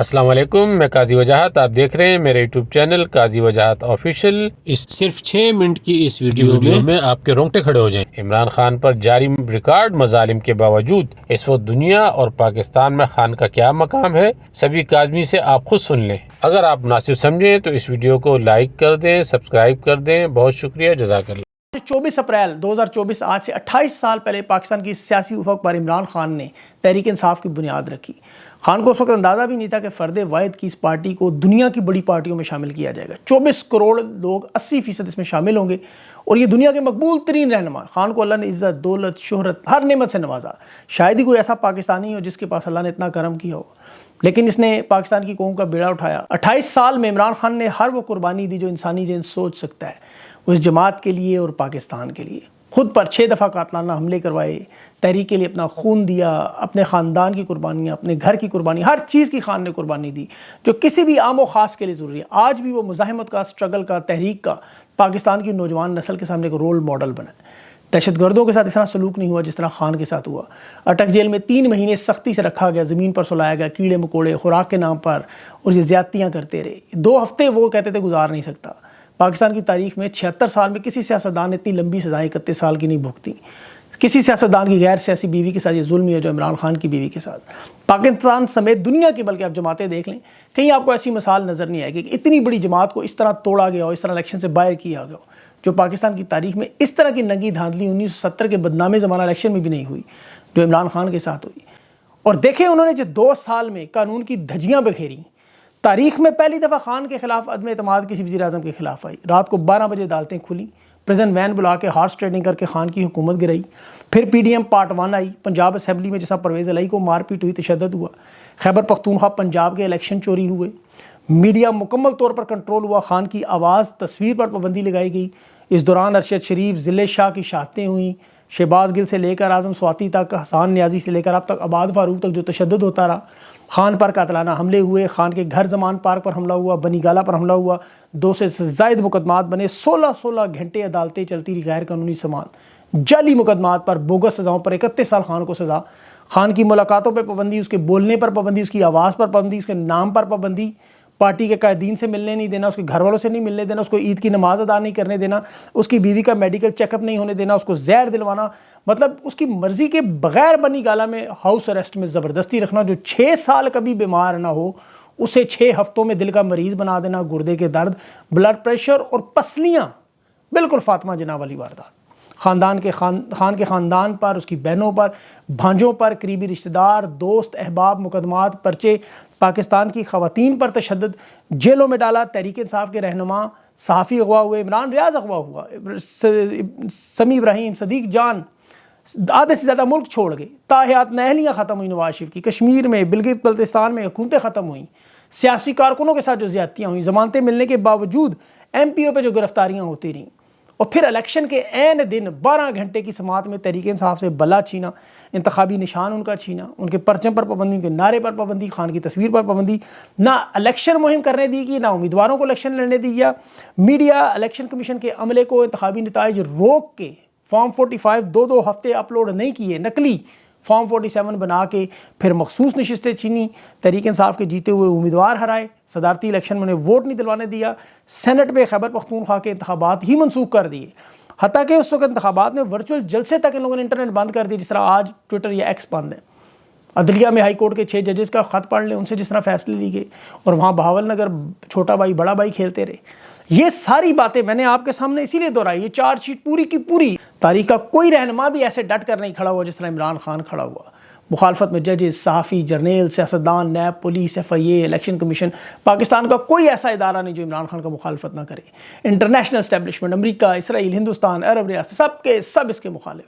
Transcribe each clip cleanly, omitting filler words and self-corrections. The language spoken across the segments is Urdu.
السلام علیکم، میں قاضی وجاہت، آپ دیکھ رہے ہیں میرے یوٹیوب چینل قاضی وجاہت آفیشیل۔ اس صرف 6 منٹ کی اس ویڈیو میں آپ کے رونگٹے کھڑے ہو جائیں۔ عمران خان پر جاری ریکارڈ مظالم کے باوجود اس وقت دنیا اور پاکستان میں خان کا کیا مقام ہے، سبھی کاظمی سے آپ خود سن لیں۔ اگر آپ مناسب سمجھیں تو اس ویڈیو کو لائک کر دیں، سبسکرائب کر دیں۔ بہت شکریہ، جزاک اللہ۔ 24 اپریل 2024 آج سے 28 سال پہلے پاکستان کی سیاسی افق پر عمران خان نے تحریک انصاف کی بنیاد رکھی۔ خان کو اس وقت اندازہ بھی نہیں تھا کہ فرد واحد کی اس پارٹی کو دنیا کی بڑی پارٹیوں میں شامل کیا جائے گا۔ 24 کروڑ لوگ 80% اس میں شامل ہوں گے اور یہ دنیا کے مقبول ترین رہنما۔ خان کو اللہ نے عزت، دولت، شہرت، ہر نعمت سے نوازا۔ شاید ہی کوئی ایسا پاکستانی ہو جس کے پاس اللہ نے اتنا کرم کیا ہو، لیکن اس نے پاکستان کی قوم کا بیڑا اٹھایا۔ 28 سال میں عمران خان نے ہر وہ قربانی دی جو انسانی ذہن سوچ سکتا ہے، اس جماعت کے لیے اور پاکستان کے لیے۔ خود پر 6 دفعہ قاتلانہ حملے کروائے، تحریک کے لیے اپنا خون دیا، اپنے خاندان کی قربانیاں، اپنے گھر کی قربانی، ہر چیز کی خان نے قربانی دی جو کسی بھی عام و خاص کے لیے ضروری ہے۔ آج بھی وہ مزاحمت کا، سٹرگل کا، تحریک کا پاکستان کی نوجوان نسل کے سامنے ایک رول ماڈل بنا ہے۔ دہشت گردوں کے ساتھ اس طرح سلوک نہیں ہوا جس طرح خان کے ساتھ ہوا۔ اٹک جیل میں 3 مہینے سختی سے رکھا گیا، زمین پر سلایا گیا، کیڑے مکوڑے، خوراک کے نام پر، اور یہ زیادتیاں کرتے رہے۔ 2 ہفتے وہ کہتے تھے گزار نہیں سکتا۔ پاکستان کی تاریخ میں 76 سال میں کسی سیاستدان نے اتنی لمبی سزائیں 31 سال کی نہیں بھگتی۔ کسی سیاستدان کی غیر سیاسی بیوی کے ساتھ یہ ظلم ہی ہے جو عمران خان کی بیوی کے ساتھ۔ پاکستان سمیت دنیا کی بلکہ آپ جماعتیں دیکھ لیں، کہیں آپ کو ایسی مثال نظر نہیں آئے گی کہ اتنی بڑی جماعت کو اس طرح توڑا گیا ہو، اس طرح الیکشن سے باہر کیا گیا ہو، جو پاکستان کی تاریخ میں اس طرح کی ننگی دھاندلی 1970 کے بدنام زمانہ الیکشن میں بھی نہیں ہوئی جو عمران خان کے ساتھ ہوئی۔ اور دیکھیں انہوں نے جو 2 سال میں قانون کی دھجیاں بکھیری۔ تاریخ میں پہلی دفعہ خان کے خلاف عدم اعتماد کسی وزیر اعظم کے خلاف آئی۔ رات کو 12 بجے عدالتیں کھلی، پریزن وین بلا کے ہارس ٹریڈنگ کر کے خان کی حکومت گرائی۔ پھر P D am part 1 I, Punjab assembly میں جیسا پرویز الہی کو مار پیٹ ہوئی، تشدد ہوا۔ خیبر پختونخوا پنجاب کے الیکشن چوری ہوئے، میڈیا مکمل طور پر کنٹرول ہوا، خان کی آواز تصویر پر پابندی لگائی گئی۔ اس دوران ارشد شریف، ضلع شاہ کی شہادتیں ہوئیں، شہباز گل سے لے کر اعظم سواتی تک، حسان نیازی سے لے کر اب تک عباد فاروق تک جو تشدد ہوتا رہا۔ خان پر قاتلانہ حملے ہوئے، خان کے گھر زمان پارک پر حملہ ہوا، بنی گالہ پر حملہ ہوا، 200 سے زائد مقدمات بنے، 16 گھنٹے عدالتیں چلتی رہی، غیر قانونی سماعت، جعلی مقدمات پر، بوگس سزاؤں پر 31 سال خان کو سزا۔ خان کی ملاقاتوں پر پابندی، اس کے بولنے پر پابندی، اس کی آواز پر پابندی، اس کے نام پر پابندی، پارٹی کے قائدین سے ملنے نہیں دینا، اس کے گھر والوں سے نہیں ملنے دینا، اس کو عید کی نماز ادا نہیں کرنے دینا، اس کی بیوی کا میڈیکل چیک اپ نہیں ہونے دینا، اس کو زہر دلوانا، مطلب اس کی مرضی کے بغیر بنی گالہ میں ہاؤس اریسٹ میں زبردستی رکھنا، جو 6 سال کبھی بیمار نہ ہو اسے 6 ہفتوں میں دل کا مریض بنا دینا، گردے کے درد، بلڈ پریشر اور پسلیاں، بالکل فاطمہ جناح والی واردات۔ خان کے خاندان پر، اس کی بہنوں پر، بھانجوں پر، قریبی رشتہ دار، دوست، احباب، مقدمات، پرچے، پاکستان کی خواتین پر تشدد، جیلوں میں ڈالا۔ تحریک انصاف کے رہنما صحافی اغوا ہوئے، عمران ریاض اغوا ہوا، سمیع ابراہیم، صدیق جان آدھے سے زیادہ ملک چھوڑ گئے، تاحیات نااہلیاں ختم ہوئی نواز شریف کی، کشمیر میں، گلگت بلتستان میں حکومتیں ختم ہوئیں، سیاسی کارکنوں کے ساتھ جو زیادتیاں ہوئیں، ضمانتیں ملنے کے باوجود ایم پی او پہ جو گرفتاریاں ہوتی رہیں، اور پھر الیکشن کے عین دن 12 گھنٹے کی سماعت میں تحریک انصاف سے بلا چھینا، انتخابی نشان ان کا چھینا، ان کے پرچم پر پابندی، ان کے نعرے پر پابندی، خان کی تصویر پر پابندی، نہ الیکشن مہم کرنے دی گئی، نہ امیدواروں کو الیکشن لڑنے دی گیا۔ میڈیا الیکشن کمیشن کے عملے کو انتخابی نتائج روک کے فارم 45 2 ہفتے اپلوڈ نہیں کیے، نقلی فارم 47 بنا کے پھر مخصوص نشستیں چھینی، تحریک انصاف کے جیتے ہوئے امیدوار ہرائے، صدارتی الیکشن میں انہیں ووٹ نہیں دلوانے دیا، سینٹ میں خیبر پختونخوا کے انتخابات ہی منسوخ کر دیے، حتیٰ کہ اس وقت انتخابات میں ورچوئل جلسے تک ان لوگوں نے انٹرنیٹ بند کر دی جس طرح آج ٹویٹر یا ایکس بند ہے۔ عدلیہ میں ہائی کورٹ کے 6 ججز کا خط پڑھ لیں، ان سے جس طرح فیصلے لی گئے، اور وہاں بہاول نگر چھوٹا بھائی بڑا بھائی کھیلتے رہے۔ یہ ساری باتیں میں نے آپ کے سامنے اسی لیے دہرائی، یہ چارج شیٹ پوری کی پوری تاریخ کا کوئی رہنما بھی ایسے ڈٹ کر نہیں کھڑا ہوا جس طرح عمران خان کھڑا ہوا۔ مخالفت میں ججز، صحافی، جرنیل، سیاستدان، نیب، پولیس، ایف آئی اے، الیکشن کمیشن، پاکستان کا کوئی ایسا ادارہ نہیں جو عمران خان کا مخالفت نہ کرے۔ انٹرنیشنل اسٹیبلشمنٹ، امریکہ، اسرائیل، ہندوستان، عرب ریاست، سب کے سب اس کے مخالف،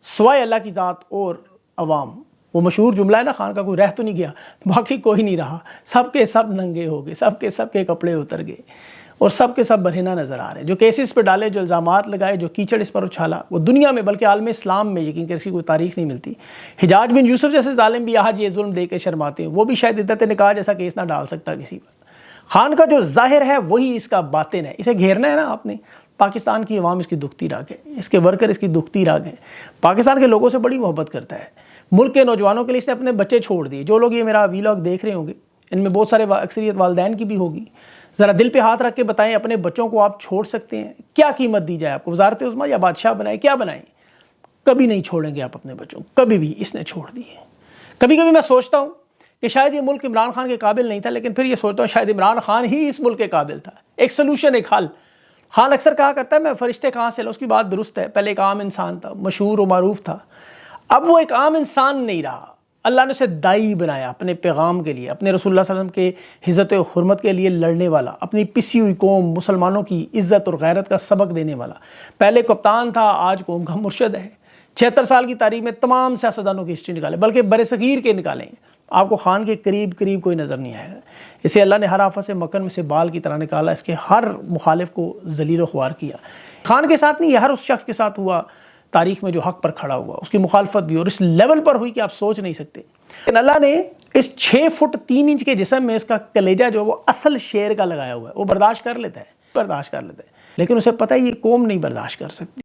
سوائے اللہ کی ذات اور عوام۔ وہ مشہور جملہ ہے نا، خان کا کوئی رہ تو نہیں گیا، باقی کوئی نہیں رہا، سب کے سب ننگے ہو گئے، سب کے کپڑے اتر گئے، اور سب کے سب برہنہ نظر آ رہے ہیں۔ جو کیسز پہ ڈالے، جو الزامات لگائے، جو کیچڑ اس پر اچھالا، وہ دنیا میں بلکہ عالم اسلام میں یقین کر کوئی تاریخ نہیں ملتی۔ حجاج بن یوسف جیسے ظالم بھی آج یہ ظلم دے کے شرماتے ہیں، وہ بھی شاید عدت نکاح جیسا کیس نہ ڈال سکتا کسی پر۔ خان کا جو ظاہر ہے وہی اس کا باطن ہے، اسے گھیرنا ہے نا آپ نے۔ پاکستان کی عوام اس کی دکھتی راگ ہے، اس کے ورکر اس کی دکھتی راگ ہیں۔ پاکستان کے لوگوں سے بڑی محبت کرتا ہے، ملک کے نوجوانوں کے لیے اس نے اپنے بچے چھوڑ دیے۔ جو لوگ یہ میرا ویلاگ دیکھ رہے ہوں گے، ان میں بہت سارے اکثریت والدین کی بھی ہوگی. ذرا دل پہ ہاتھ رکھ کے بتائیں اپنے بچوں کو آپ چھوڑ سکتے ہیں؟ کیا قیمت دی جائے آپ کو؟ وزارت عظمیٰ یا بادشاہ بنائیں؟ کیا بنائیں؟ کبھی نہیں چھوڑیں گے آپ اپنے بچوں کو، کبھی بھی. اس نے چھوڑ دیے. کبھی کبھی میں سوچتا ہوں کہ شاید یہ ملک عمران خان کے قابل نہیں تھا، لیکن پھر یہ سوچتا ہوں شاید عمران خان ہی اس ملک کے قابل تھا. ایک سلوشن، ایک حل. خان اکثر کہا کرتا ہے میں فرشتے کہاں سے لاؤں. اس کی بات درست ہے. پہلے ایک عام انسان تھا، مشہور و معروف تھا. اب وہ ایک عام انسان نہیں رہا. اللہ نے اسے داعی بنایا اپنے پیغام کے لیے، اپنے رسول اللہ صلی اللہ علیہ وسلم کے عزت و حرمت کے لیے لڑنے والا، اپنی پسی ہوئی قوم مسلمانوں کی عزت اور غیرت کا سبق دینے والا. پہلے کپتان تھا، آج قوم کا مرشد ہے. 76 سال کی تاریخ میں تمام سیاستدانوں کی ہسٹری نکالیں، بلکہ برصغیر کے نکالیں، آپ کو خان کے قریب کوئی نظر نہیں آئے گا. اسے اللہ نے ہر آفت سے مکن میں سے بال کی طرح نکالا، اس کے ہر مخالف کو ذلیل و خوار کیا. خان کے ساتھ نہیں، یہ ہر اس شخص کے ساتھ ہوا تاریخ میں جو حق پر کھڑا ہوا. اس کی مخالفت بھی اور اس لیول پر ہوئی کہ آپ سوچ نہیں سکتے. لیکن اللہ نے اس 6 فٹ 3 انچ کے جسم میں اس کا کلیجہ جو وہ اصل شیر کا لگایا ہوا ہے. وہ برداشت کر لیتا ہے، لیکن اسے پتہ ہے یہ قوم نہیں برداشت کر سکتی.